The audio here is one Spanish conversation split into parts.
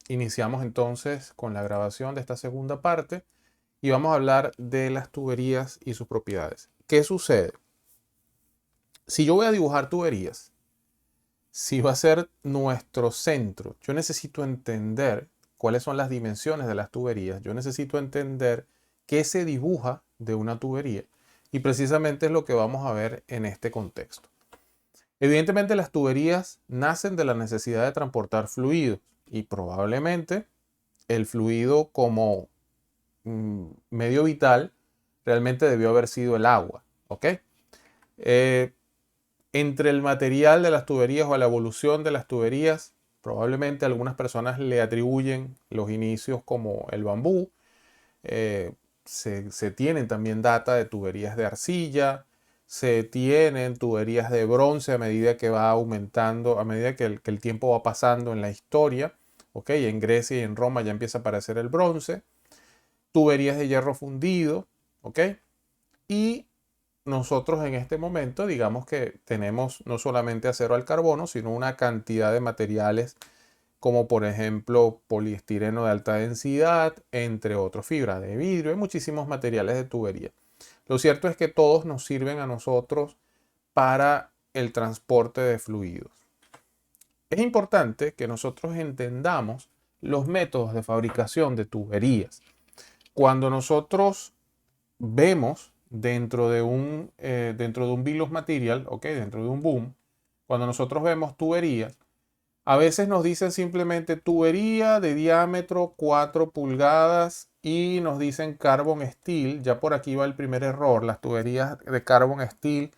Iniciamos entonces con la grabación de esta segunda parte y vamos a hablar de las tuberías y sus propiedades. ¿Qué sucede? Si yo voy a dibujar tuberías, si va a ser nuestro centro, yo necesito entender cuáles son las dimensiones de las tuberías, yo necesito entender qué se dibuja de una tubería y precisamente es lo que vamos a ver en este contexto. Evidentemente las tuberías nacen de la necesidad de transportar fluidos y probablemente el fluido como medio vital realmente debió haber sido el agua, ¿ok? Eh, Entre el material de las tuberías o la evolución de las tuberías, probablemente algunas personas le atribuyen los inicios como el bambú. Se tienen también data de tuberías de arcilla, se tienen tuberías de bronce a medida que va aumentando, a medida que el tiempo va pasando en la historia. ¿Ok? En Grecia y en Roma ya empieza a aparecer el bronce. Tuberías de hierro fundido. ¿Ok? Y nosotros en este momento, digamos que tenemos no solamente acero al carbono, sino una cantidad de materiales como por ejemplo poliestireno de alta densidad, entre otros, fibra de vidrio, hay muchísimos materiales de tubería. Lo cierto es que todos nos sirven a nosotros para el transporte de fluidos. Es importante que nosotros entendamos los métodos de fabricación de tuberías. Cuando nosotros vemos dentro de un bill of material, okay, dentro de un boom, cuando nosotros vemos tuberías, a veces nos dicen simplemente tubería de diámetro 4 pulgadas y nos dicen carbon steel. Ya por aquí va el primer error. Las tuberías de carbon steel.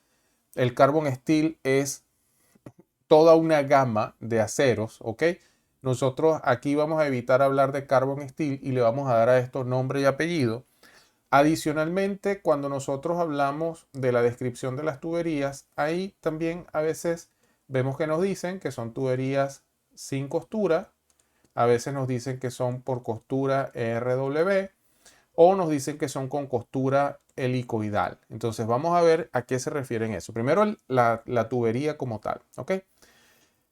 El carbon steel es toda una gama de aceros, ¿ok? Nosotros aquí vamos a evitar hablar de carbon steel y le vamos a dar a esto nombre y apellido. Adicionalmente, cuando nosotros hablamos de la descripción de las tuberías, ahí también a veces vemos que nos dicen que son tuberías sin costura, a veces nos dicen que son por costura RW o nos dicen que son con costura helicoidal. Entonces vamos a ver a qué se refieren eso. Primero la tubería como tal, ¿ok?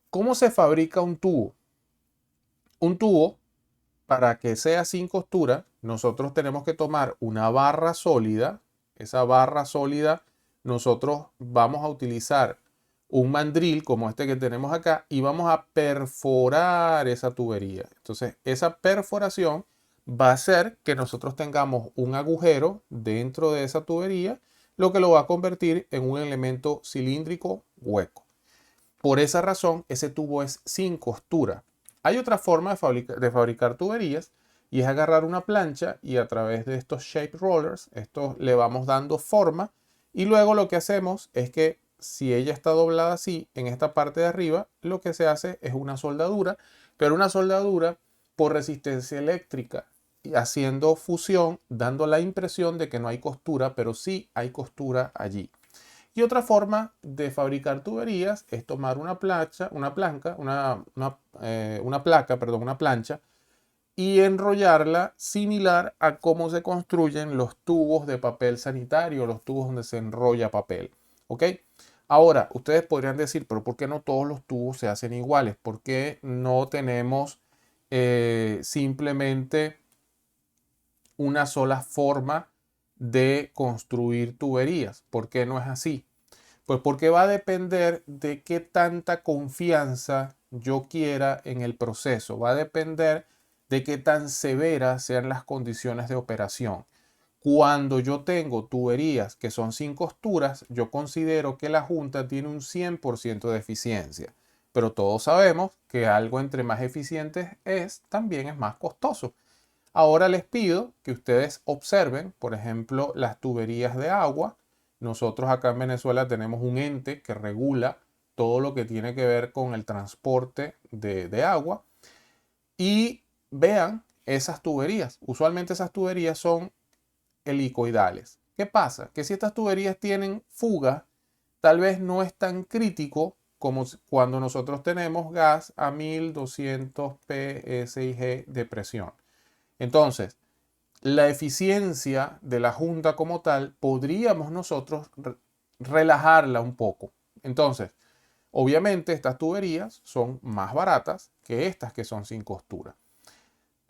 ¿Cómo se fabrica un tubo? Un tubo, para que sea sin costura, nosotros tenemos que tomar una barra sólida. Esa barra sólida, nosotros vamos a utilizar un mandril como este que tenemos acá y vamos a perforar esa tubería. Entonces, esa perforación va a hacer que nosotros tengamos un agujero dentro de esa tubería, lo que lo va a convertir en un elemento cilíndrico hueco. Por esa razón, ese tubo es sin costura. Hay otra forma de fabricar tuberías y es agarrar una plancha y a través de estos shape rollers, estos le vamos dando forma y luego lo que hacemos es que si ella está doblada así, en esta parte de arriba, lo que se hace es una soldadura, pero una soldadura por resistencia eléctrica y haciendo fusión, dando la impresión de que no hay costura, pero sí hay costura allí. Y otra forma de fabricar tuberías es tomar una plancha, una plancha y enrollarla similar a cómo se construyen los tubos de papel sanitario, los tubos donde se enrolla papel. ¿Ok? Ahora, ustedes podrían decir, pero ¿por qué no todos los tubos se hacen iguales? ¿Por qué no tenemos simplemente una sola forma de construir tuberías? ¿Por qué no es así? Pues porque va a depender de qué tanta confianza yo quiera en el proceso. Va a depender de qué tan severas sean las condiciones de operación. Cuando yo tengo tuberías que son sin costuras, yo considero que la junta tiene un 100% de eficiencia. Pero todos sabemos que algo entre más eficiente es, también es más costoso. Ahora les pido que ustedes observen, por ejemplo, las tuberías de agua. Nosotros acá en Venezuela tenemos un ente que regula todo lo que tiene que ver con el transporte de agua. Y vean esas tuberías. Usualmente esas tuberías son helicoidales. ¿Qué pasa? Que si estas tuberías tienen fuga, tal vez no es tan crítico como cuando nosotros tenemos gas a 1200 psig de presión. Entonces, la eficiencia de la junta como tal, podríamos nosotros relajarla un poco. Entonces, obviamente estas tuberías son más baratas que estas que son sin costura.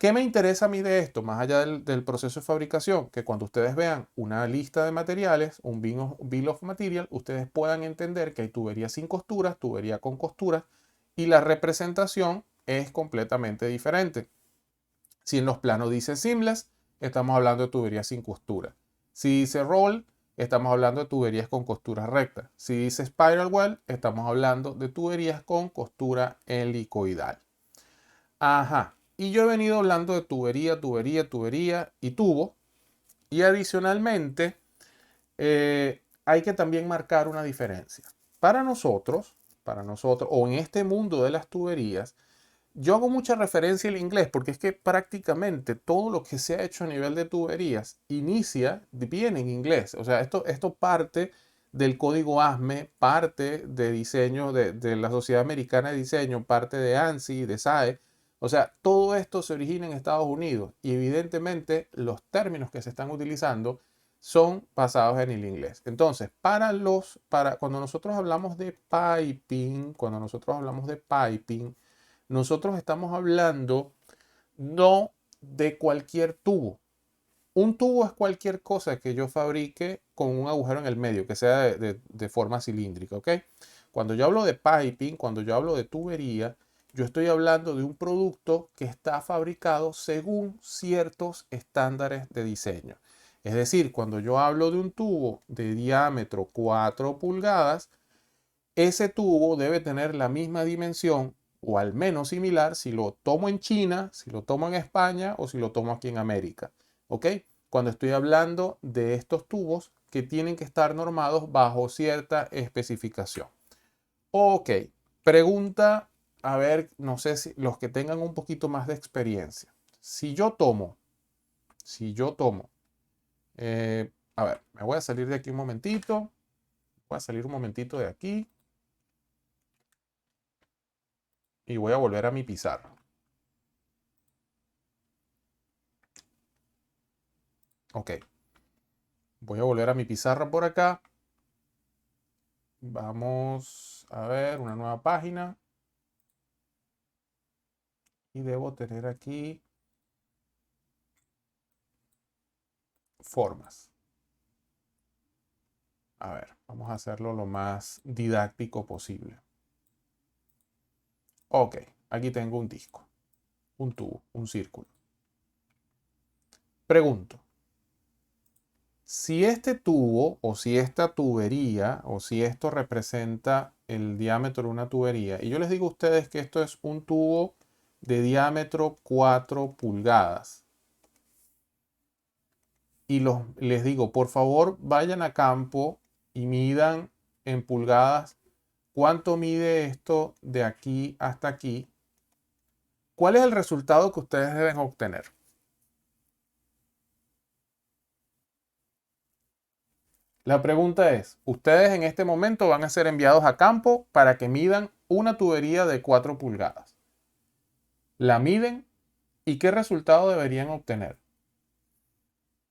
¿Qué me interesa a mí de esto? Más allá del proceso de fabricación, que cuando ustedes vean una lista de materiales, un bill of material, ustedes puedan entender que hay tubería sin costuras, tubería con costuras, y la representación es completamente diferente. Si en los planos dice seamless, estamos hablando de tuberías sin costura. Si dice roll, estamos hablando de tuberías con costuras rectas. Si dice spiral well, estamos hablando de tuberías con costura helicoidal. Ajá. Y yo he venido hablando de tubería y tubo. Y adicionalmente, hay que también marcar una diferencia. Para nosotros, o en este mundo de las tuberías, yo hago mucha referencia al inglés porque es que prácticamente todo lo que se ha hecho a nivel de tuberías inicia bien en inglés. O sea, esto parte del código ASME, parte de diseño de la Sociedad Americana de Diseño, parte de ANSI, de SAE. O sea, todo esto se origina en Estados Unidos y evidentemente los términos que se están utilizando son basados en el inglés. Entonces, cuando nosotros hablamos de piping, nosotros estamos hablando no de cualquier tubo. Un tubo es cualquier cosa que yo fabrique con un agujero en el medio, que sea de forma cilíndrica, ¿ok? Cuando yo hablo de piping, cuando yo hablo de tubería, yo estoy hablando de un producto que está fabricado según ciertos estándares de diseño. Es decir, cuando yo hablo de un tubo de diámetro 4 pulgadas, ese tubo debe tener la misma dimensión o al menos similar si lo tomo en China, si lo tomo en España o si lo tomo aquí en América. ¿Ok? Cuando estoy hablando de estos tubos que tienen que estar normados bajo cierta especificación. Ok, pregunta, a ver, no sé si los que tengan un poquito más de experiencia. A ver, me voy a salir de aquí un momentito. Voy a salir un momentito de aquí. Y voy a volver a mi pizarra. Ok. Voy a volver a mi pizarra por acá. Vamos a ver una nueva página. Y debo tener aquí formas. A ver, vamos a hacerlo lo más didáctico posible. Ok, aquí tengo un disco, un tubo, un círculo. Pregunto, si este tubo o si esta tubería o si esto representa el diámetro de una tubería, y yo les digo a ustedes que esto es un tubo de diámetro 4 pulgadas, y les digo, por favor, vayan a campo y midan en pulgadas cuánto mide esto de aquí hasta aquí. ¿Cuál es el resultado que ustedes deben obtener? La pregunta es, ustedes en este momento van a ser enviados a campo para que midan una tubería de 4 pulgadas. La miden y ¿qué resultado deberían obtener?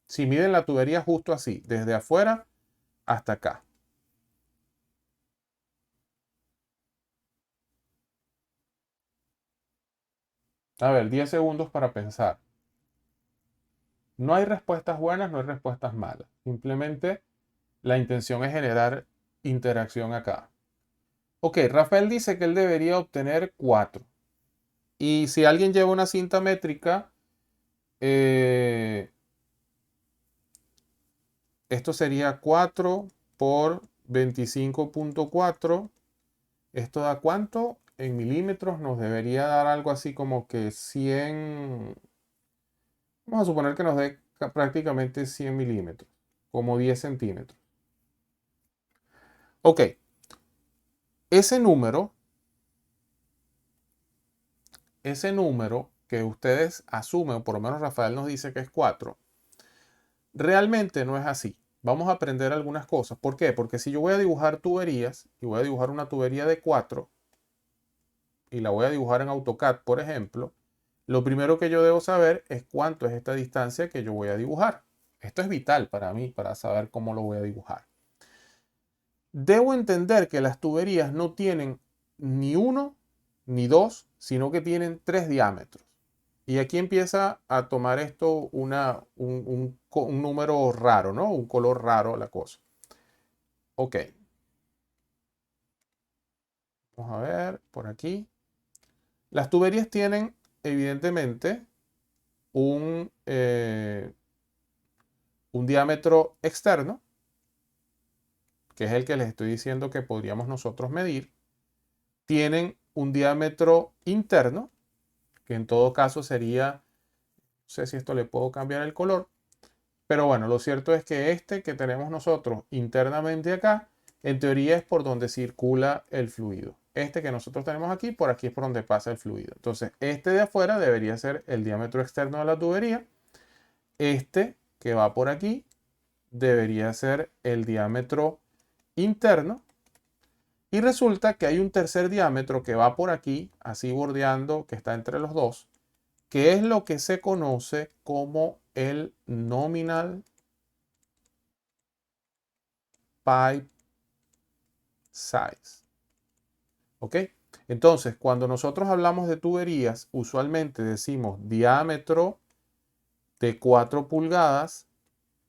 Si miden la tubería justo así, desde afuera hasta acá. A ver, 10 segundos para pensar. No hay respuestas buenas, no hay respuestas malas. Simplemente la intención es generar interacción acá. Ok, Rafael dice que él debería obtener 4. Y si alguien lleva una cinta métrica, esto sería 4 por 25.4. ¿Esto da cuánto? En milímetros nos debería dar algo así como que 100. Vamos a suponer que nos dé prácticamente 100 milímetros, como 10 centímetros. Ok, ese número que ustedes asumen, o por lo menos Rafael nos dice que es 4, realmente no es así. Vamos a aprender algunas cosas. ¿Por qué? Porque si yo voy a dibujar tuberías y voy a dibujar una tubería de 4 y la voy a dibujar en AutoCAD, por ejemplo, lo primero que yo debo saber es cuánto es esta distancia que yo voy a dibujar. Esto es vital para mí, para saber cómo lo voy a dibujar. Debo entender que las tuberías no tienen ni uno ni dos, sino que tienen 3 diámetros. Y aquí empieza a tomar esto un número raro, ¿no? Un color raro la cosa. Ok. Vamos a ver por aquí. Las tuberías tienen, evidentemente, un diámetro externo, que es el que les estoy diciendo que podríamos nosotros medir. Tienen un diámetro interno, que en todo caso sería, no sé si esto le puedo cambiar el color, pero bueno, lo cierto es que este que tenemos nosotros internamente acá, en teoría es por donde circula el fluido. Este que nosotros tenemos por aquí es por donde pasa el fluido. Entonces, este de afuera debería ser el diámetro externo de la tubería. Este que va por aquí debería ser el diámetro interno. Y resulta que hay un tercer diámetro que va por aquí, así bordeando, que está entre los dos, que es lo que se conoce como el nominal pipe size. ¿Ok? Entonces, cuando nosotros hablamos de tuberías, usualmente decimos diámetro de 4 pulgadas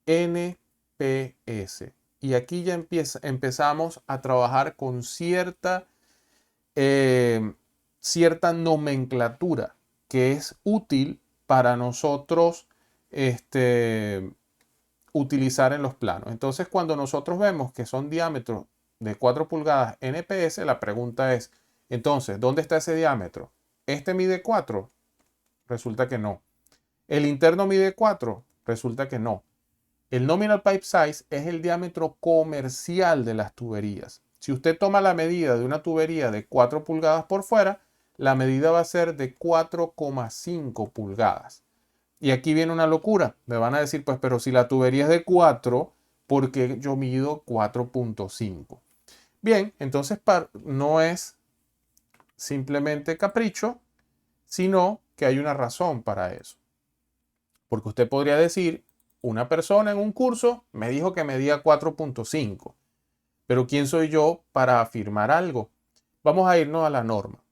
NPS. Y aquí ya empezamos a trabajar con cierta nomenclatura que es útil para nosotros utilizar en los planos. Entonces, cuando nosotros vemos que son diámetros de 4 pulgadas NPS, la pregunta es, entonces, ¿dónde está ese diámetro? ¿Este mide 4? Resulta que no. ¿El interno mide 4? Resulta que no. El nominal pipe size es el diámetro comercial de las tuberías. Si usted toma la medida de una tubería de 4 pulgadas por fuera, la medida va a ser de 4,5 pulgadas. Y aquí viene una locura. Me van a decir, pues, pero si la tubería es de 4, ¿por qué yo mido 4,5? Bien, entonces no es simplemente capricho, sino que hay una razón para eso. Porque usted podría decir, una persona en un curso me dijo que medía 4,5. Pero ¿quién soy yo para afirmar algo? Vamos a irnos a la norma.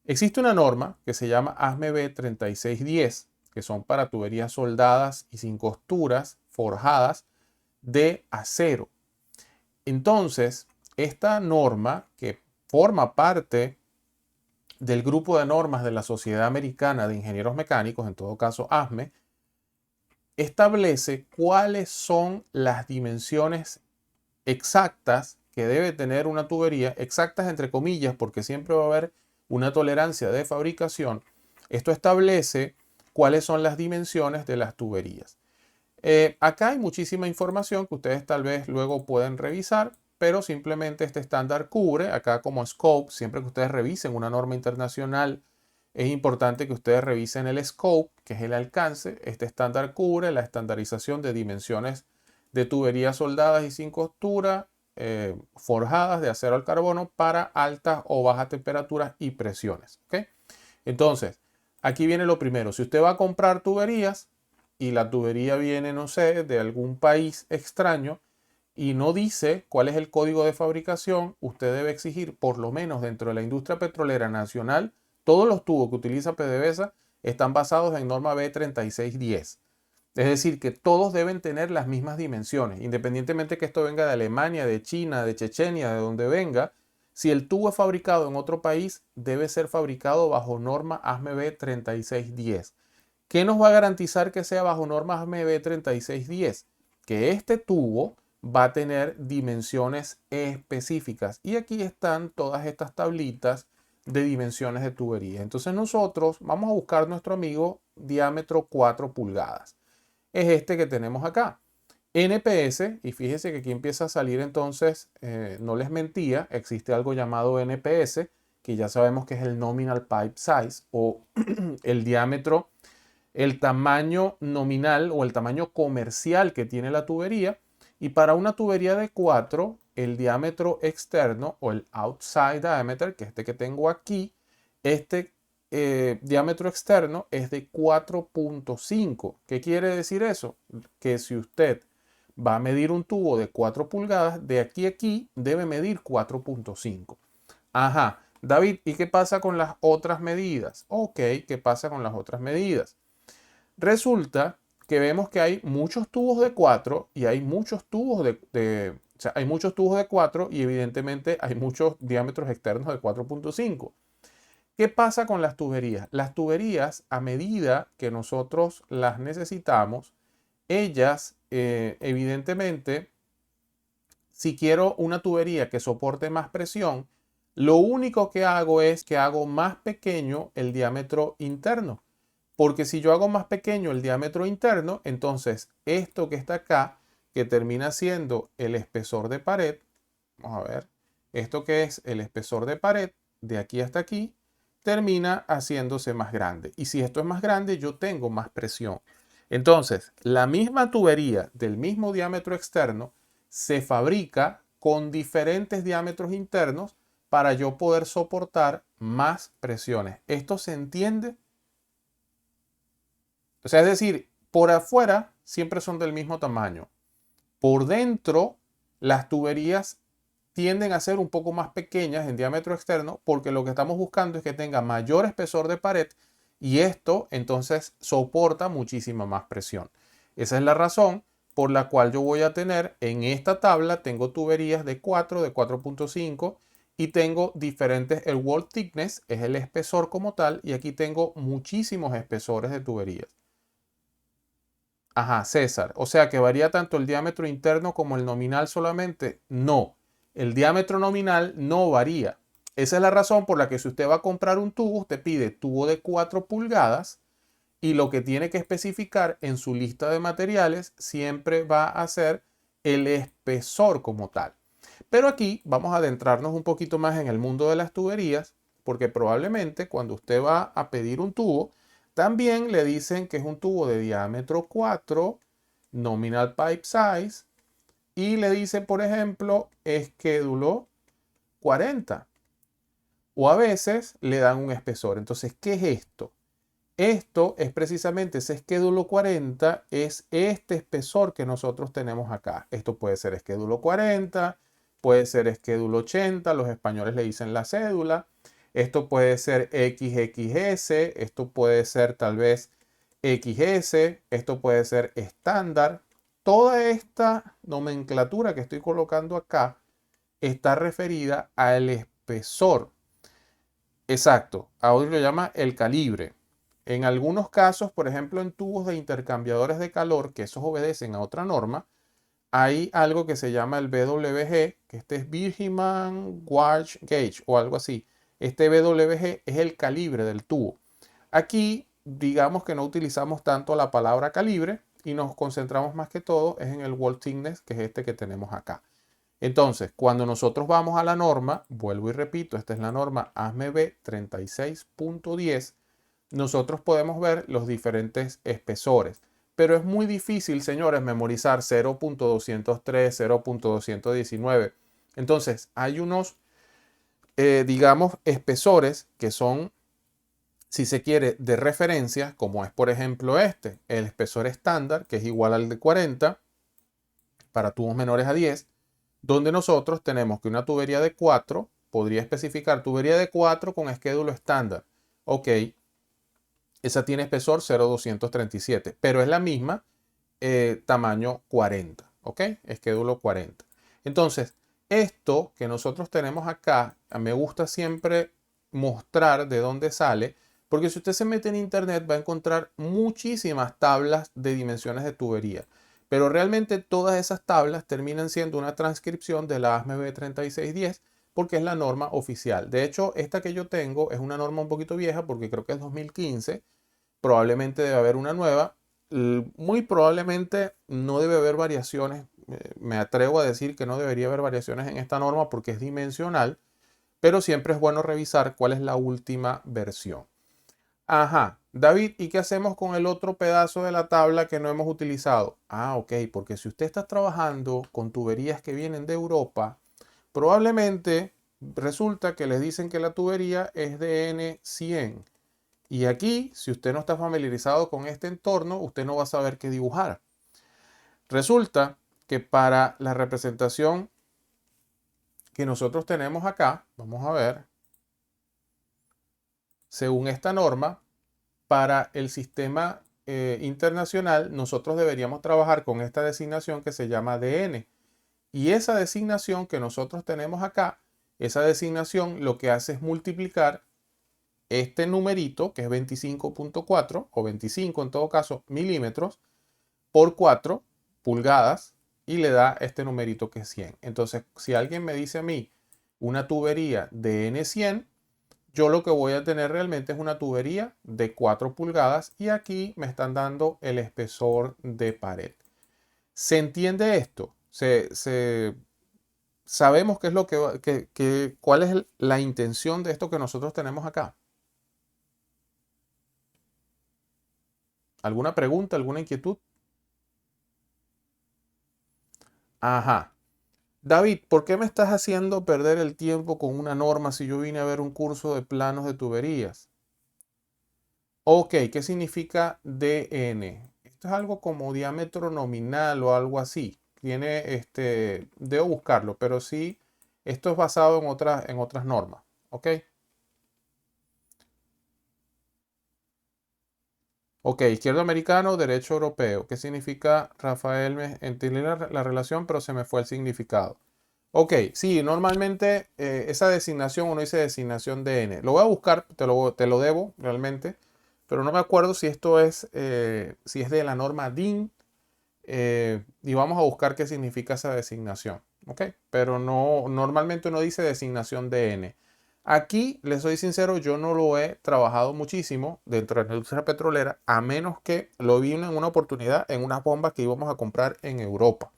Existe una norma que se llama ASME 3610, que son para tuberías soldadas y sin costuras, forjadas de acero. Entonces, esta norma, que forma parte del grupo de normas de la Sociedad Americana de Ingenieros Mecánicos, en todo caso ASME, establece cuáles son las dimensiones exactas que debe tener una tubería, exactas entre comillas, porque siempre va a haber una tolerancia de fabricación. Esto establece cuáles son las dimensiones de las tuberías. Acá hay muchísima información que ustedes tal vez luego pueden revisar, pero simplemente este estándar cubre, acá como scope, siempre que ustedes revisen una norma internacional, es importante que ustedes revisen el scope, que es el alcance. Este estándar cubre la estandarización de dimensiones de tuberías soldadas y sin costura, forjadas de acero al carbono para altas o bajas temperaturas y presiones. ¿Okay? Entonces, aquí viene lo primero. Si usted va a comprar tuberías y la tubería viene, no sé, de algún país extraño y no dice cuál es el código de fabricación, usted debe exigir, por lo menos dentro de la industria petrolera nacional, todos los tubos que utiliza PDVSA están basados en norma B3610. Es decir, que todos deben tener las mismas dimensiones, independientemente que esto venga de Alemania, de China, de Chechenia, de donde venga. Si el tubo es fabricado en otro país, debe ser fabricado bajo norma ASME B3610. ¿Qué nos va a garantizar que sea bajo norma ASME B3610? Que este tubo va a tener dimensiones específicas. Y aquí están todas estas tablitas de dimensiones de tubería. Entonces nosotros vamos a buscar nuestro amigo diámetro 4 pulgadas. Es este que tenemos acá. NPS, y fíjese que aquí empieza a salir entonces, no les mentía, existe algo llamado NPS, que ya sabemos que es el Nominal Pipe Size o el diámetro, el tamaño nominal o el tamaño comercial que tiene la tubería. Y para una tubería de 4, el diámetro externo o el outside diameter, que es este que tengo aquí, este diámetro externo es de 4,5. ¿Qué quiere decir eso? Que si usted va a medir un tubo de 4 pulgadas, de aquí a aquí debe medir 4,5. Ajá, David, ¿y qué pasa con las otras medidas? Ok, ¿qué pasa con las otras medidas? Resulta que vemos que hay muchos tubos de 4 y hay muchos tubos o sea, hay muchos tubos de 4 y evidentemente hay muchos diámetros externos de 4.5. ¿Qué pasa con las tuberías? Las tuberías, a medida que nosotros las necesitamos, ellas, evidentemente, si quiero una tubería que soporte más presión, lo único que hago es que hago más pequeño el diámetro interno. Porque si yo hago más pequeño el diámetro interno, entonces esto que está acá, que termina siendo el espesor de pared, vamos a ver, esto que es el espesor de pared, de aquí hasta aquí, termina haciéndose más grande. Y si esto es más grande, yo tengo más presión. Entonces, la misma tubería del mismo diámetro externo se fabrica con diferentes diámetros internos para yo poder soportar más presiones. ¿Esto se entiende? O sea, es decir, por afuera siempre son del mismo tamaño. Por dentro, las tuberías tienden a ser un poco más pequeñas en diámetro externo porque lo que estamos buscando es que tenga mayor espesor de pared y esto entonces soporta muchísima más presión. Esa es la razón por la cual yo voy a tener en esta tabla, tengo tuberías de 4, de 4.5 y tengo diferentes, el wall thickness es el espesor como tal y aquí tengo muchísimos espesores de tuberías. Ajá, César. O sea que varía tanto el diámetro interno como el nominal solamente. No, el diámetro nominal no varía. Esa es la razón por la que si usted va a comprar un tubo, usted pide tubo de 4 pulgadas y lo que tiene que especificar en su lista de materiales siempre va a ser el espesor como tal. Pero aquí vamos a adentrarnos un poquito más en el mundo de las tuberías, porque probablemente cuando usted va a pedir un tubo, también le dicen que es un tubo de diámetro 4, nominal pipe size, y le dicen, por ejemplo, esquédulo 40. O a veces le dan un espesor. Entonces, ¿qué es esto? Esto es precisamente ese esquédulo 40, es este espesor que nosotros tenemos acá. Esto puede ser esquédulo 40, puede ser esquédulo 80, los españoles le dicen la cédula. Esto puede ser XXS, esto puede ser tal vez XS, esto puede ser estándar. Toda esta nomenclatura que estoy colocando acá está referida al espesor. Exacto, ahora lo llama el calibre. En algunos casos, por ejemplo, en tubos de intercambiadores de calor, que esos obedecen a otra norma, hay algo que se llama el BWG, que este es Birmingham Gauge Gauge o algo así. Este BWG es el calibre del tubo. Aquí, digamos que no utilizamos tanto la palabra calibre y nos concentramos más que todo es en el wall thickness, que es este que tenemos acá. Entonces, cuando nosotros vamos a la norma, vuelvo y repito, esta es la norma ASME 36.10, nosotros podemos ver los diferentes espesores. Pero es muy difícil, señores, memorizar 0.203, 0.219. Entonces, hay unos, digamos, espesores que son, si se quiere, de referencia, como es por ejemplo este, el espesor estándar, que es igual al de 40 para tubos menores a 10, donde nosotros tenemos que una tubería de 4 podría especificar tubería de 4 con esquédulo estándar. Ok, esa tiene espesor 0.237, pero es la misma tamaño 40. Ok, esquédulo 40. Entonces, esto que nosotros tenemos acá, me gusta siempre mostrar de dónde sale, porque si usted se mete en internet va a encontrar muchísimas tablas de dimensiones de tubería. Pero realmente todas esas tablas terminan siendo una transcripción de la ASME B3610 porque es la norma oficial. De hecho, esta que yo tengo es una norma un poquito vieja porque creo que es 2015. Probablemente debe haber una nueva. Muy probablemente no debe haber variaciones. Me atrevo a decir que no debería haber variaciones en esta norma porque es dimensional, pero siempre es bueno revisar cuál es la última versión. Ajá, David, ¿y qué hacemos con el otro pedazo de la tabla que no hemos utilizado? Ah, ok, porque si usted está trabajando con tuberías que vienen de Europa, probablemente resulta que les dicen que la tubería es de N100. Y aquí, si usted no está familiarizado con este entorno, usted no va a saber qué dibujar. Resulta que para la representación que nosotros tenemos acá, vamos a ver, según esta norma, para el sistema internacional, nosotros deberíamos trabajar con esta designación que se llama DN. Y esa designación que nosotros tenemos acá, esa designación lo que hace es multiplicar este numerito, que es 25.4 o 25 en todo caso milímetros, por 4 pulgadas y le da este numerito que es 100. Entonces, si alguien me dice a mí una tubería de N100, yo lo que voy a tener realmente es una tubería de 4 pulgadas y aquí me están dando el espesor de pared. ¿Se entiende esto? Sabemos qué es lo cuál es la intención de esto que nosotros tenemos acá. ¿Alguna pregunta, alguna inquietud? Ajá. David, ¿por qué me estás haciendo perder el tiempo con una norma si yo vine a ver un curso de planos de tuberías? Ok, ¿qué significa DN? Esto es algo como diámetro nominal o algo así. Debo buscarlo, pero sí, esto es basado en otras normas. Ok. Ok, izquierdo americano, derecho europeo. ¿Qué significa, Rafael? Me entendí la relación, pero se me fue el significado. Ok, sí, normalmente esa designación uno dice designación de N. Lo voy a buscar, te lo debo realmente, pero no me acuerdo si es de la norma DIN y vamos a buscar qué significa esa designación. Ok, pero no, normalmente uno dice designación de N. Aquí, les soy sincero, yo no lo he trabajado muchísimo dentro de la industria petrolera, a menos que lo vi en una oportunidad en unas bombas que íbamos a comprar en Europa.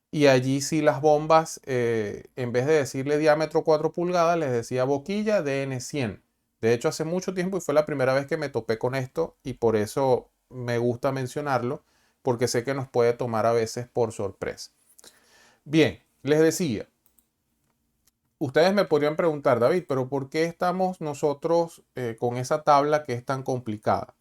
Y allí sí las bombas, en vez de decirle diámetro 4 pulgadas, les decía boquilla DN100. De hecho, hace mucho tiempo y fue la primera vez que me topé con esto y por eso me gusta mencionarlo, porque sé que nos puede tomar a veces por sorpresa. Bien, les decía, ustedes me podrían preguntar, David, pero ¿por qué estamos nosotros con esa tabla que es tan complicada?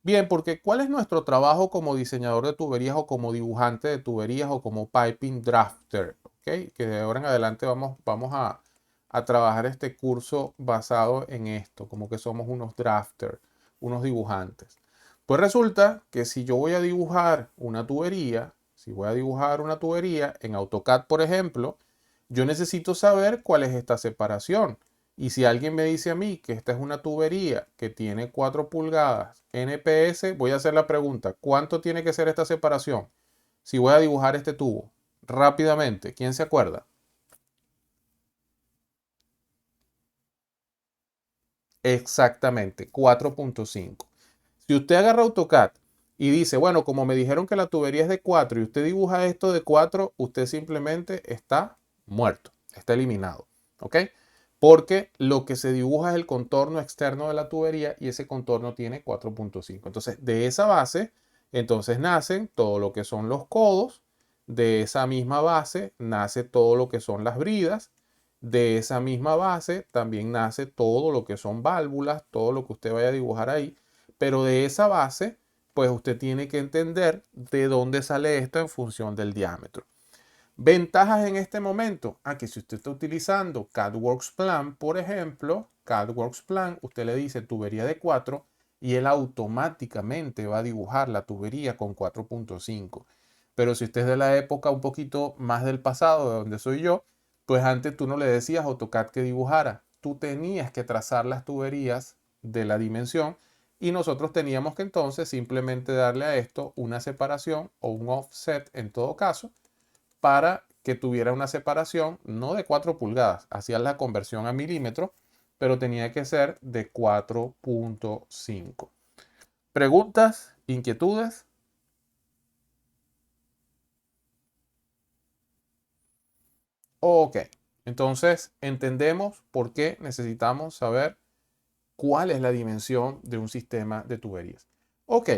Bien, porque ¿cuál es nuestro trabajo como diseñador de tuberías o como dibujante de tuberías o como piping drafter? ¿Ok? Que de ahora en adelante vamos a trabajar este curso basado en esto, como que somos unos drafters, unos dibujantes. Pues resulta que si yo voy a dibujar una tubería, si voy a dibujar una tubería en AutoCAD, por ejemplo, yo necesito saber cuál es esta separación. Y si alguien me dice a mí que esta es una tubería que tiene 4 pulgadas NPS, voy a hacer la pregunta, ¿cuánto tiene que ser esta separación? Si voy a dibujar este tubo rápidamente, ¿quién se acuerda? Exactamente, 4.5. Si usted agarra AutoCAD y dice, bueno, como me dijeron que la tubería es de 4 y usted dibuja esto de 4, usted simplemente está muerto, está eliminado. ¿Ok? Porque lo que se dibuja es el contorno externo de la tubería y ese contorno tiene 4.5. Entonces, de esa base, entonces nacen todo lo que son los codos, de esa misma base nace todo lo que son las bridas, de esa misma base también nace todo lo que son válvulas, todo lo que usted vaya a dibujar ahí, pero de esa base, pues usted tiene que entender de dónde sale esto en función del diámetro. Ventajas en este momento. Que si usted está utilizando CADWorks Plan, por ejemplo, CADWorks Plan, usted le dice tubería de 4 y él automáticamente va a dibujar la tubería con 4.5. Pero si usted es de la época un poquito más del pasado, de donde soy yo, pues antes tú no le decías a AutoCAD que dibujara. Tú tenías que trazar las tuberías de la dimensión y nosotros teníamos que entonces simplemente darle a esto una separación o un offset en todo caso para que tuviera una separación no de 4 pulgadas, hacían la conversión a milímetros, pero tenía que ser de 4.5. ¿Preguntas? ¿Inquietudes? Ok, entonces entendemos por qué necesitamos saber cuál es la dimensión de un sistema de tuberías. Ok,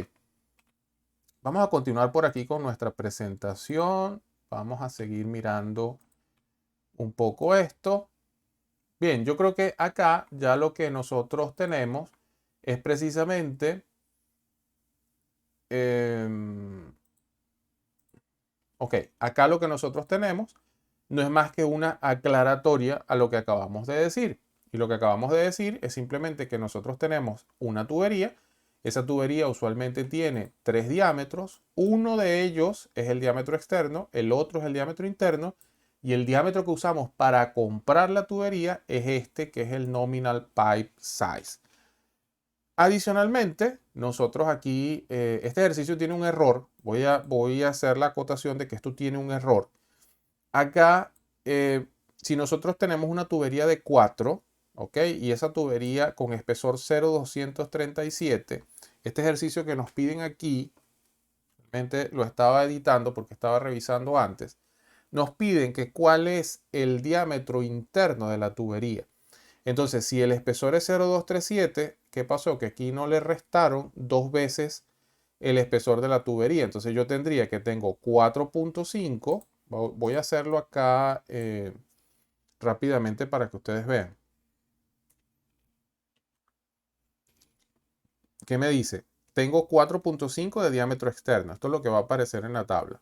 vamos a continuar por aquí con nuestra presentación. Vamos a seguir mirando un poco esto. Bien, yo creo que acá ya lo que nosotros tenemos es precisamente, em, ok, acá lo que nosotros tenemos no es más que una aclaratoria a lo que acabamos de decir. Y lo que acabamos de decir es simplemente que nosotros tenemos una tubería. Esa tubería usualmente tiene 3 diámetros. Uno de ellos es el diámetro externo, el otro es el diámetro interno. Y el diámetro que usamos para comprar la tubería es este, que es el nominal pipe size. Adicionalmente, nosotros aquí, este ejercicio tiene un error. Voy a hacer la acotación de que esto tiene un error. Acá, si nosotros tenemos una tubería de 4, ¿ok? Y esa tubería con espesor 0,237, este ejercicio que nos piden aquí, realmente lo estaba editando porque estaba revisando antes, nos piden que cuál es el diámetro interno de la tubería. Entonces, si el espesor es 0,237, ¿qué pasó? Que aquí no le restaron 2 veces el espesor de la tubería. Entonces yo tendría que tengo 4,5. Voy a hacerlo acá rápidamente para que ustedes vean. ¿Qué me dice? Tengo 4,5 de diámetro externo. Esto es lo que va a aparecer en la tabla.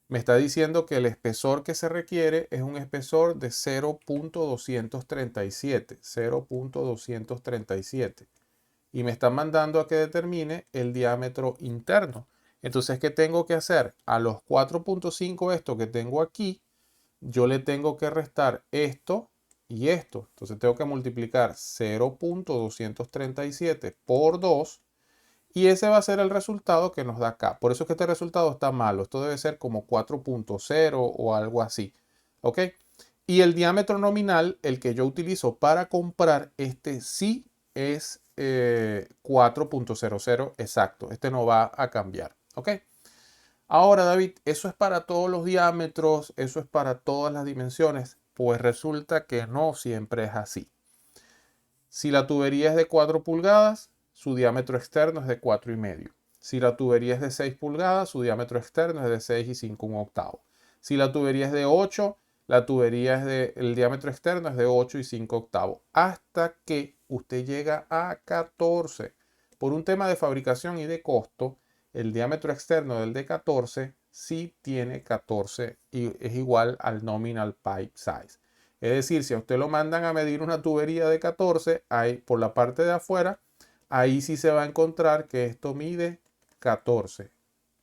Me está diciendo que el espesor que se requiere es un espesor de 0,237. 0,237. Y me están mandando a que determine el diámetro interno. Entonces, ¿qué tengo que hacer? A los 4,5 esto que tengo aquí, yo le tengo que restar esto y esto. Entonces tengo que multiplicar 0,237 por 2 y ese va a ser el resultado que nos da acá. Por eso es que este resultado está malo. Esto debe ser como 4,0 o algo así. ¿Ok? Y el diámetro nominal, el que yo utilizo para comprar, este sí es 4,00 exacto. Este no va a cambiar. ¿Ok? Ahora, David, ¿eso es para todos los diámetros? ¿Eso es para todas las dimensiones? Pues resulta que no siempre es así. Si la tubería es de 4 pulgadas, su diámetro externo es de 4,5. Si la tubería es de 6 pulgadas, su diámetro externo es de 6 y 5 un octavo. Si la tubería es de 8, el diámetro externo es de 8 y 5 octavos. Hasta que usted llega a 14. Por un tema de fabricación y de costo, el diámetro externo del de 14 sí tiene 14 y es igual al nominal pipe size. Es decir, si a usted lo mandan a medir una tubería de 14, ahí por la parte de afuera, ahí sí se va a encontrar que esto mide 14.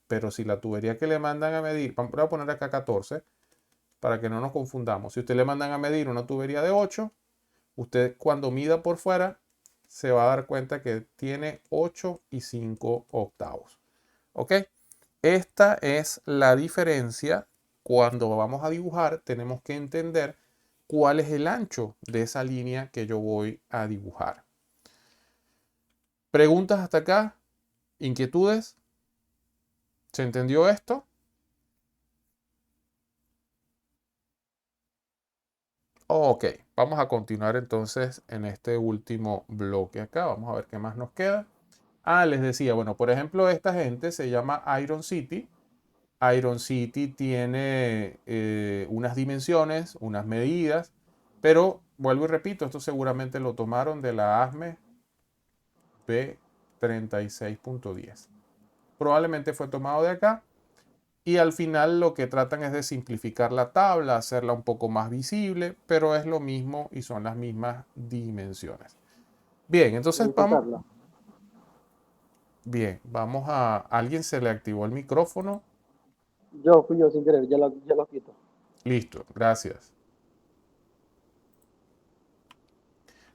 Pero si la tubería que le mandan a medir, voy a poner acá 14 para que no nos confundamos. Si usted le mandan a medir una tubería de 8, usted cuando mida por fuera se va a dar cuenta que tiene 8 y 5 octavos. ¿Ok? Esta es la diferencia. Cuando vamos a dibujar, tenemos que entender cuál es el ancho de esa línea que yo voy a dibujar. ¿Preguntas hasta acá? ¿Inquietudes? ¿Se entendió esto? Ok, vamos a continuar entonces en este último bloque acá. Vamos a ver qué más nos queda. Les decía, bueno, por ejemplo, esta gente se llama Iron City. Iron City tiene unas dimensiones, unas medidas, pero vuelvo y repito, esto seguramente lo tomaron de la ASME B36.10. Probablemente fue tomado de acá y al final lo que tratan es de simplificar la tabla, hacerla un poco más visible, pero es lo mismo y son las mismas dimensiones. Bien, entonces vamos. Bien, vamos a. ¿Alguien se le activó el micrófono? Fui yo sin querer, ya lo quito. Listo, gracias.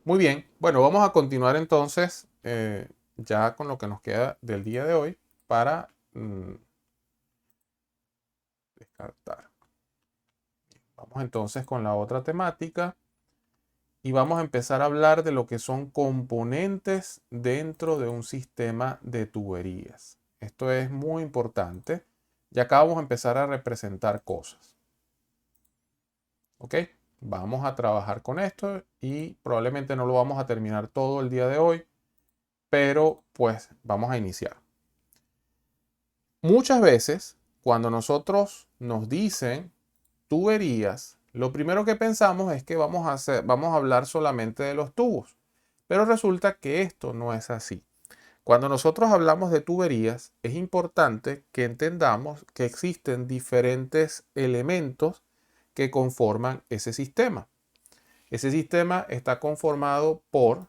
Muy bien, bueno, vamos a continuar entonces ya con lo que nos queda del día de hoy para descartar. Vamos entonces con la otra temática y vamos a empezar a hablar de lo que son componentes dentro de un sistema de tuberías. Esto es muy importante y acá vamos a empezar a representar cosas. ¿Ok? Vamos a trabajar con esto y probablemente no lo vamos a terminar todo el día de hoy, pero pues vamos a iniciar. Muchas veces, cuando nosotros nos dicen tuberías, lo primero que pensamos es que vamos a hablar solamente de los tubos, pero resulta que esto no es así. Cuando nosotros hablamos de tuberías, es importante que entendamos que existen diferentes elementos que conforman ese sistema. Ese sistema está conformado por,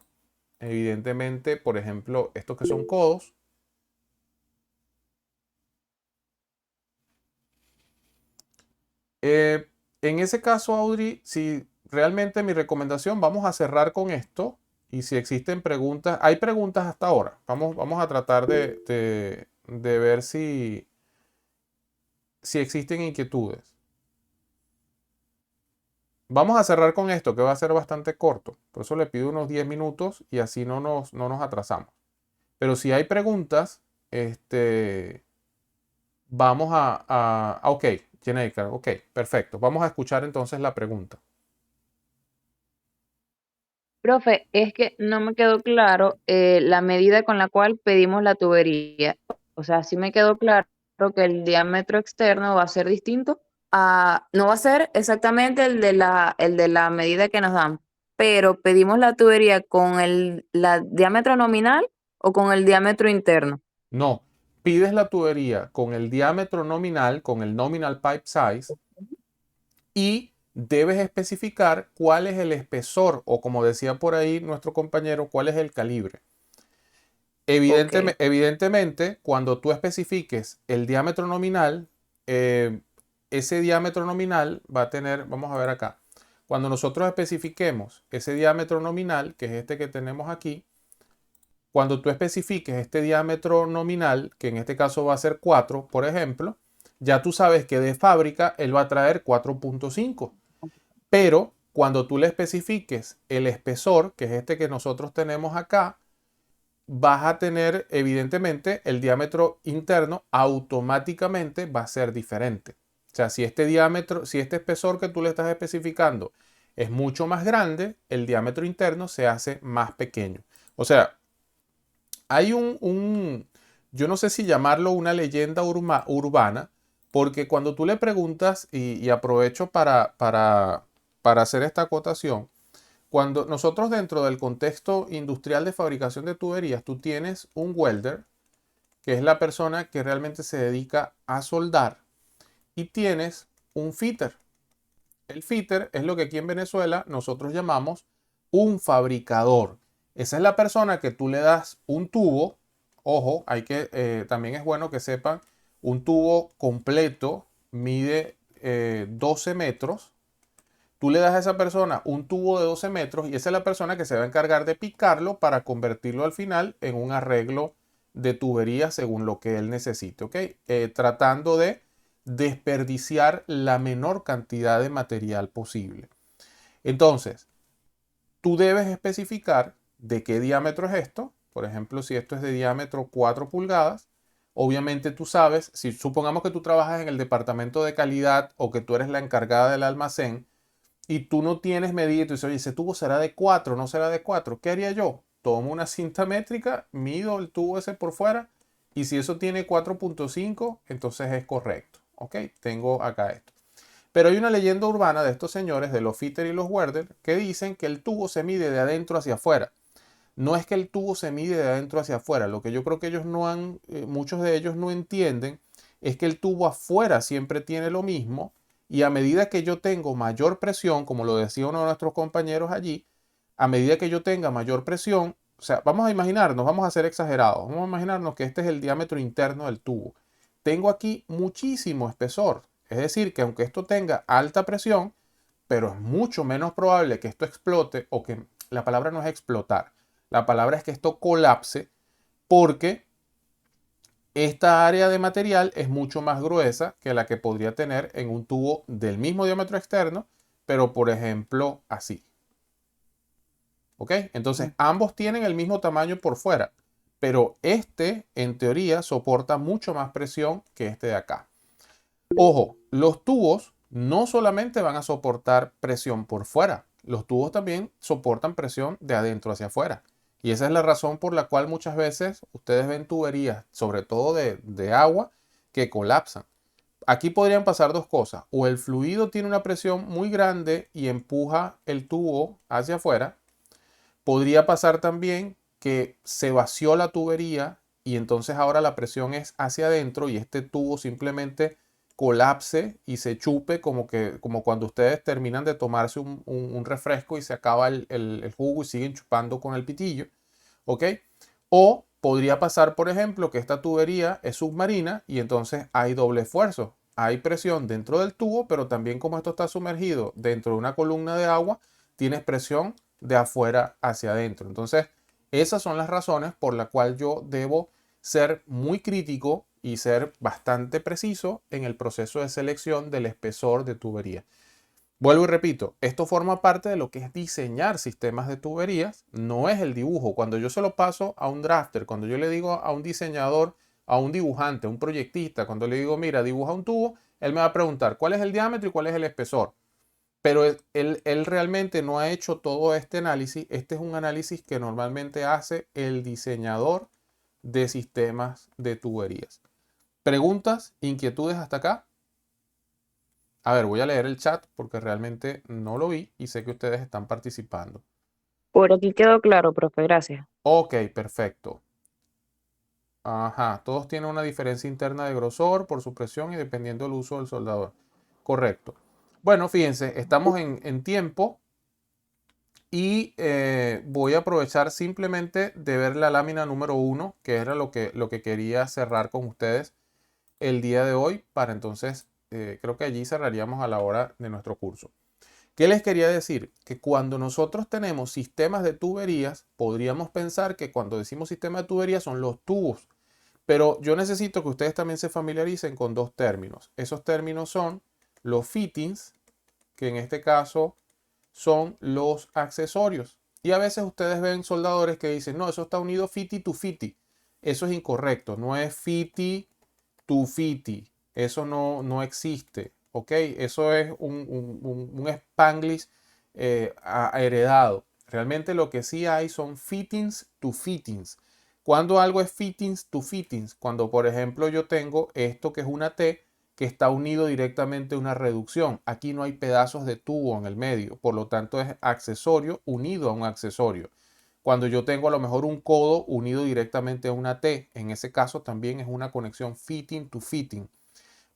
evidentemente, por ejemplo, estos que son codos. En ese caso, Audrey, si realmente mi recomendación, vamos a cerrar con esto. Y si existen preguntas, hay preguntas hasta ahora. Vamos a tratar de ver si existen inquietudes. Vamos a cerrar con esto, que va a ser bastante corto. Por eso le pido unos 10 minutos y así no nos atrasamos. Pero si hay preguntas, vamos ok, Jeneica, ok, perfecto. Vamos a escuchar entonces la pregunta. Profe, es que no me quedó claro la medida con la cual pedimos la tubería. O sea, sí me quedó claro que el diámetro externo va a ser distinto no va a ser exactamente el de la medida que nos dan, pero pedimos la tubería con la diámetro nominal o con el diámetro interno. No, pides la tubería con el diámetro nominal, con el nominal pipe size, y debes especificar cuál es el espesor o, como decía por ahí nuestro compañero, cuál es el calibre. Ok, Evidentemente, cuando tú especifiques el diámetro nominal, eh, ese diámetro nominal va a tener, vamos a ver acá, cuando nosotros especifiquemos ese diámetro nominal, que es este que tenemos aquí, cuando tú especifiques este diámetro nominal, que en este caso va a ser 4, por ejemplo, ya tú sabes que de fábrica él va a traer 4.5. Pero cuando tú le especifiques el espesor, que es este que nosotros tenemos acá, vas a tener evidentemente el diámetro interno automáticamente va a ser diferente. O sea, si este diámetro, si este espesor que tú le estás especificando es mucho más grande, el diámetro interno se hace más pequeño. O sea, hay yo no sé si llamarlo una leyenda urbana, porque cuando tú le preguntas, y aprovecho para hacer esta acotación, cuando nosotros dentro del contexto industrial de fabricación de tuberías, tú tienes un welder, que es la persona que realmente se dedica a soldar, y tienes un fitter. El fitter es lo que aquí en Venezuela nosotros llamamos un fabricador. Esa es la persona que tú le das un tubo. Ojo, también es bueno que sepan, un tubo completo mide 12 metros. Tú le das a esa persona un tubo de 12 metros y esa es la persona que se va a encargar de picarlo para convertirlo al final en un arreglo de tubería según lo que él necesite, ¿ok? Tratando de desperdiciar la menor cantidad de material posible. Entonces, tú debes especificar de qué diámetro es esto. Por ejemplo, si esto es de diámetro 4 pulgadas, obviamente tú sabes, si supongamos que tú trabajas en el departamento de calidad o que tú eres la encargada del almacén, y tú no tienes medida y tú dices, oye, ese tubo será de 4, no será de 4. ¿Qué haría yo? Tomo una cinta métrica, mido el tubo ese por fuera y si eso tiene 4.5, entonces es correcto. ¿Ok? Tengo acá esto. Pero hay una leyenda urbana de estos señores, de los fitter y los welder, que dicen que el tubo se mide de adentro hacia afuera. No es que el tubo se mide de adentro hacia afuera. Lo que yo creo que ellos no han, muchos de ellos no entienden, es que el tubo afuera siempre tiene lo mismo y a medida que yo tengo mayor presión, como lo decía uno de nuestros compañeros allí, a medida que yo tenga mayor presión, o sea, vamos a imaginarnos, vamos a ser exagerados, vamos a imaginarnos que este es el diámetro interno del tubo. Tengo aquí muchísimo espesor, es decir, que aunque esto tenga alta presión, pero es mucho menos probable que esto explote o que la palabra no es explotar, la palabra es que esto colapse porque esta área de material es mucho más gruesa que la que podría tener en un tubo del mismo diámetro externo, pero por ejemplo así. ¿Ok? Entonces ambos tienen el mismo tamaño por fuera, pero este en teoría soporta mucho más presión que este de acá. Ojo, los tubos no solamente van a soportar presión por fuera, los tubos también soportan presión de adentro hacia afuera. Y esa es la razón por la cual muchas veces ustedes ven tuberías, sobre todo de agua, que colapsan. Aquí podrían pasar dos cosas. O el fluido tiene una presión muy grande y empuja el tubo hacia afuera. Podría pasar también que se vació la tubería y entonces ahora la presión es hacia adentro y este tubo simplemente colapse y se chupe como cuando ustedes terminan de tomarse un refresco y se acaba el jugo y siguen chupando con el pitillo, ¿ok? O podría pasar, por ejemplo, que esta tubería es submarina y entonces hay doble esfuerzo. Hay presión dentro del tubo, pero también como esto está sumergido dentro de una columna de agua, tienes presión de afuera hacia adentro. Entonces, esas son las razones por las cuales yo debo ser muy crítico y ser bastante preciso en el proceso de selección del espesor de tubería. Vuelvo y repito, esto forma parte de lo que es diseñar sistemas de tuberías, no es el dibujo. Cuando yo se lo paso a un drafter, cuando yo le digo a un diseñador, a un dibujante, a un proyectista, cuando le digo, mira, dibuja un tubo, él me va a preguntar cuál es el diámetro y cuál es el espesor. Pero él realmente no ha hecho todo este análisis. Este es un análisis que normalmente hace el diseñador de sistemas de tuberías. ¿Preguntas, inquietudes hasta acá? A ver, voy a leer el chat porque realmente no lo vi y sé que ustedes están participando. Por aquí quedó claro, profe, gracias. Ok, perfecto. Ajá, todos tienen una diferencia interna de grosor por su presión y dependiendo del uso del soldador. Correcto. Bueno, fíjense, estamos en tiempo y voy a aprovechar simplemente de ver la lámina número 1, que era lo que quería cerrar con ustedes el día de hoy, para entonces, creo que allí cerraríamos a la hora de nuestro curso. ¿Qué les quería decir? Que cuando nosotros tenemos sistemas de tuberías, podríamos pensar que cuando decimos sistema de tuberías son los tubos. Pero yo necesito que ustedes también se familiaricen con dos términos. Esos términos son los fittings, que en este caso son los accesorios. Y a veces ustedes ven soldadores que dicen, no, eso está unido fitty to fitty. Eso es incorrecto, no es fitty to fitty. Eso no existe, ¿ok? Eso es un Spanglish heredado. Realmente lo que sí hay son fittings to fittings. Cuando algo es fittings to fittings, cuando por ejemplo yo tengo esto que es una T que está unido directamente a una reducción. Aquí no hay pedazos de tubo en el medio, por lo tanto es accesorio unido a un accesorio. Cuando yo tengo a lo mejor un codo unido directamente a una T, en ese caso también es una conexión fitting to fitting.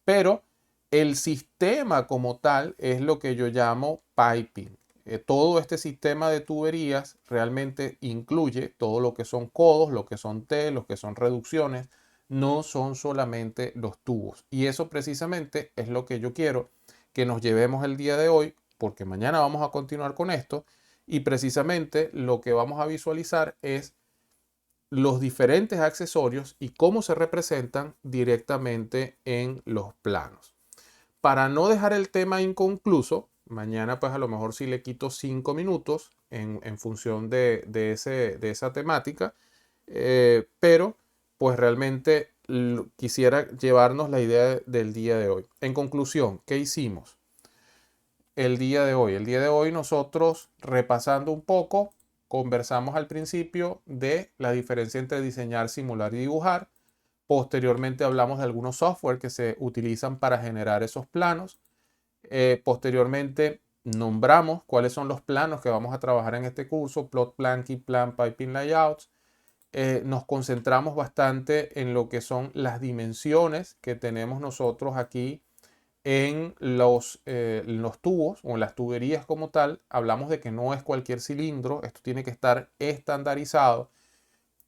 Pero el sistema como tal es lo que yo llamo piping. Todo este sistema de tuberías realmente incluye todo lo que son codos, lo que son T, lo que son reducciones, no son solamente los tubos. Y eso precisamente es lo que yo quiero que nos llevemos el día de hoy, porque mañana vamos a continuar con esto. Y precisamente lo que vamos a visualizar es los diferentes accesorios y cómo se representan directamente en los planos. Para no dejar el tema inconcluso, mañana pues a lo mejor sí le quito 5 minutos en función de esa temática, pero pues realmente quisiera llevarnos la idea del día de hoy. En conclusión, ¿qué hicimos el día de hoy? El día de hoy nosotros, repasando un poco, conversamos al principio de la diferencia entre diseñar, simular y dibujar. Posteriormente hablamos de algunos software que se utilizan para generar esos planos. Posteriormente nombramos cuáles son los planos que vamos a trabajar en este curso: plot plan, key plan, piping layouts. Nos concentramos bastante en lo que son las dimensiones que tenemos nosotros aquí en los tubos o en las tuberías como tal. Hablamos de que no es cualquier cilindro, esto tiene que estar estandarizado.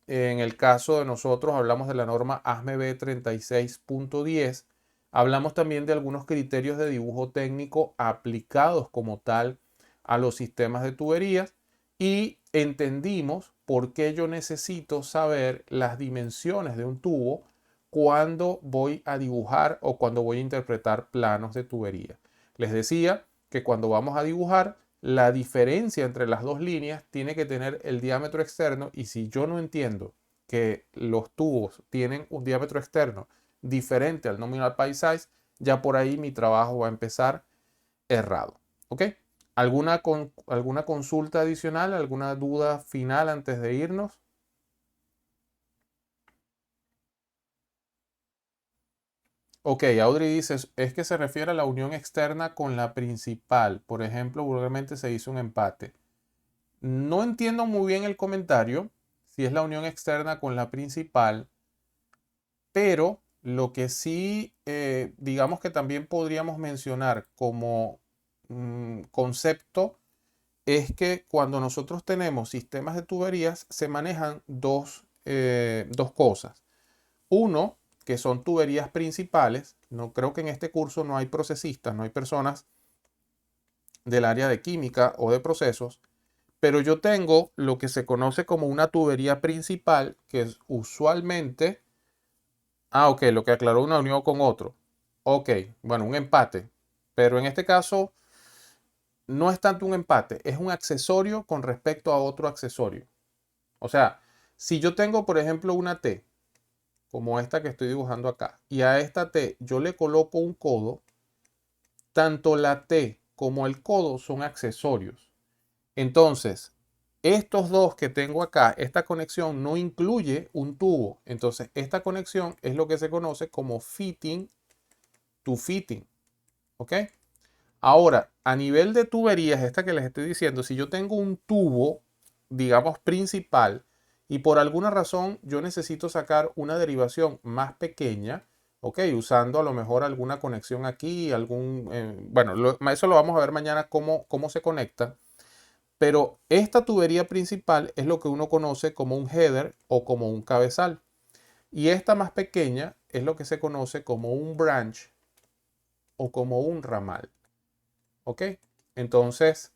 En el caso de nosotros hablamos de la norma ASME 36.10. Hablamos también de algunos criterios de dibujo técnico aplicados como tal a los sistemas de tuberías y entendimos por qué yo necesito saber las dimensiones de un tubo cuando voy a dibujar o cuando voy a interpretar planos de tubería. Les decía que cuando vamos a dibujar, la diferencia entre las dos líneas tiene que tener el diámetro externo, y si yo no entiendo que los tubos tienen un diámetro externo diferente al nominal pipe size, ya por ahí mi trabajo va a empezar errado. ¿Ok? ¿Alguna consulta adicional? ¿Alguna duda final antes de irnos? Ok, Audrey dice, es que se refiere a la unión externa con la principal. Por ejemplo, vulgarmente se hizo un empate. No entiendo muy bien el comentario, si es la unión externa con la principal, pero Lo que sí, digamos que también podríamos mencionar como concepto es que cuando nosotros tenemos sistemas de tuberías se manejan dos cosas. Uno, que son tuberías principales. No creo que en este curso no hay procesistas, no hay personas del área de química o de procesos, pero yo tengo lo que se conoce como una tubería principal, que es usualmente, ok, lo que aclaró una unión con otro. Ok, bueno, un empate, pero en este caso no es tanto un empate, es un accesorio con respecto a otro accesorio. O sea, si yo tengo, por ejemplo, una T, como esta que estoy dibujando acá, y a esta T yo le coloco un codo, tanto la T como el codo son accesorios. Entonces, estos dos que tengo acá, esta conexión no incluye un tubo. Entonces, esta conexión es lo que se conoce como fitting to fitting. ¿Ok? Ahora, a nivel de tuberías, esta que les estoy diciendo, si yo tengo un tubo, digamos, principal, y por alguna razón yo necesito sacar una derivación más pequeña, ok, usando a lo mejor alguna conexión aquí, bueno, eso lo vamos a ver mañana cómo se conecta, pero esta tubería principal es lo que uno conoce como un header o como un cabezal, y esta más pequeña es lo que se conoce como un branch o como un ramal. ¿Ok? Entonces,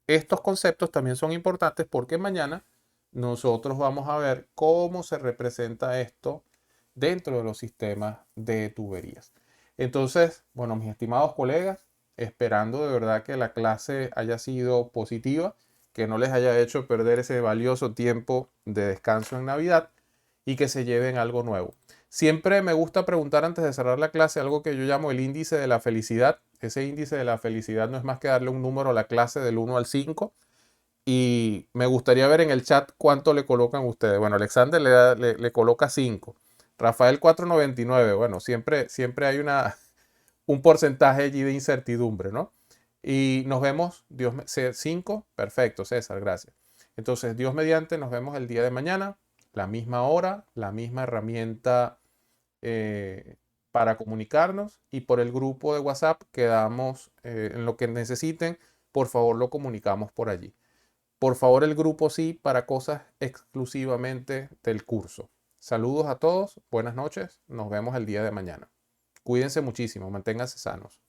estos conceptos también son importantes porque mañana nosotros vamos a ver cómo se representa esto dentro de los sistemas de tuberías. Entonces, bueno, mis estimados colegas, esperando de verdad que la clase haya sido positiva, que no les haya hecho perder ese valioso tiempo de descanso en Navidad y que se lleven algo nuevo. Siempre me gusta preguntar antes de cerrar la clase algo que yo llamo el índice de la felicidad. Ese índice de la felicidad no es más que darle un número a la clase del 1 al 5. Y me gustaría ver en el chat cuánto le colocan ustedes. Bueno, Alexander le coloca 5. Rafael 4,99. Bueno, siempre hay un porcentaje allí de incertidumbre, ¿no? Y nos vemos, 5. Perfecto, César, gracias. Entonces, Dios mediante, nos vemos el día de mañana, la misma hora, la misma herramienta eh, para comunicarnos y por el grupo de WhatsApp quedamos en lo que necesiten, por favor lo comunicamos por allí. Por favor el grupo sí para cosas exclusivamente del curso. Saludos a todos, buenas noches, nos vemos el día de mañana. Cuídense muchísimo, manténganse sanos.